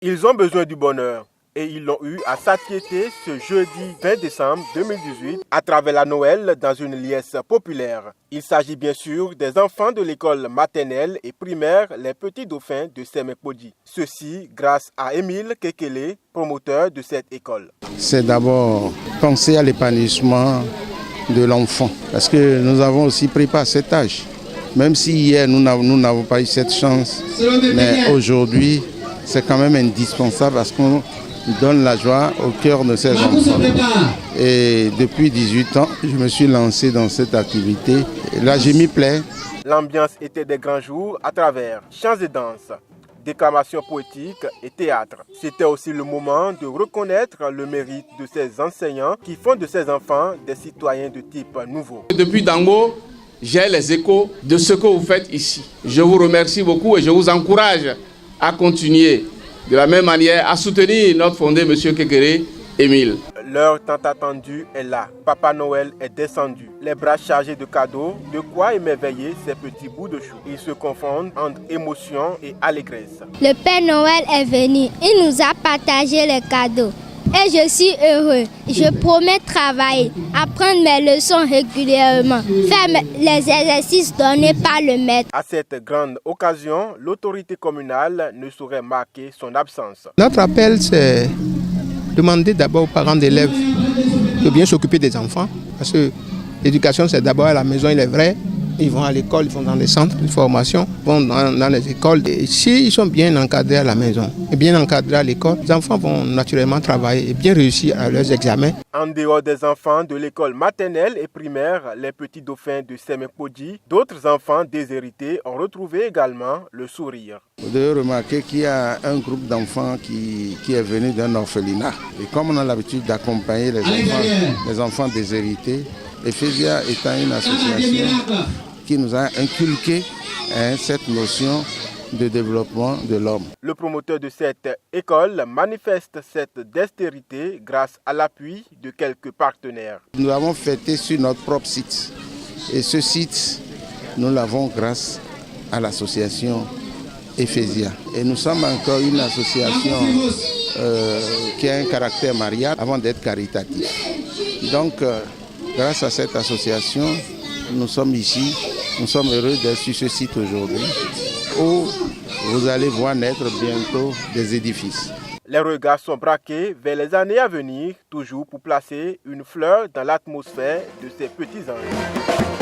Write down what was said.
Ils ont besoin du bonheur et ils l'ont eu à satiété ce jeudi 20 décembre 2018 à travers la Noël dans une liesse populaire. Il s'agit bien sûr des enfants de l'école maternelle et primaire Les Petits Dauphins de Semekpodji. Ceci grâce à Émile Kekele, promoteur de cette école. C'est d'abord penser à l'épanouissement de l'enfant parce que nous avons aussi pris part à cet âge. Même si hier nous n'avons pas eu cette chance, mais aujourd'hui c'est quand même indispensable parce qu'on donne la joie au cœur de ces enfants. Et depuis 18 ans, je me suis lancé dans cette activité. Et là, je m'y plais. L'ambiance était des grands jours à travers chants et danses, déclamations poétiques et théâtre. C'était aussi le moment de reconnaître le mérite de ces enseignants qui font de ces enfants des citoyens de type nouveau. Depuis Dango, j'ai les échos de ce que vous faites ici. Je vous remercie beaucoup et je vous encourage à continuer de la même manière à soutenir notre fondé, M. Kekele Émile. L'heure tant attendue est là. Papa Noël est descendu, les bras chargés de cadeaux, de quoi émerveiller ces petits bouts de chou. Ils se confondent entre émotion et allégresse. Le Père Noël est venu, il nous a partagé les cadeaux. Et je suis heureux. Je promets travailler, apprendre mes leçons régulièrement, faire les exercices donnés par le maître. À cette grande occasion, l'autorité communale ne saurait marquer son absence. Notre appel, c'est demander d'abord aux parents d'élèves de bien s'occuper des enfants. Parce que l'éducation, c'est d'abord à la maison, il est vrai. Ils vont à l'école, ils vont dans les centres de formation, ils vont dans les écoles. Et s'ils sont bien encadrés à la maison et bien encadrés à l'école, les enfants vont naturellement travailler et bien réussir à leurs examens. En dehors des enfants de l'école maternelle et primaire, les Petits Dauphins de Semekpodji, d'autres enfants déshérités ont retrouvé également le sourire. Vous devez remarquer qu'il y a un groupe d'enfants qui est venu d'un orphelinat. Et comme on a l'habitude d'accompagner les enfants déshérités, Ephesia étant une association qui nous a inculqué cette notion de développement de l'homme. Le promoteur de cette école manifeste cette dextérité grâce à l'appui de quelques partenaires. Nous avons fêté sur notre propre site. Et ce site, nous l'avons grâce à l'association Ephesia. Et nous sommes encore une association qui a un caractère marial avant d'être caritatif. Donc, grâce à cette association, nous sommes ici, nous sommes heureux d'être sur ce site aujourd'hui où vous allez voir naître bientôt des édifices. Les regards sont braqués vers les années à venir, toujours pour placer une fleur dans l'atmosphère de ces petits anges.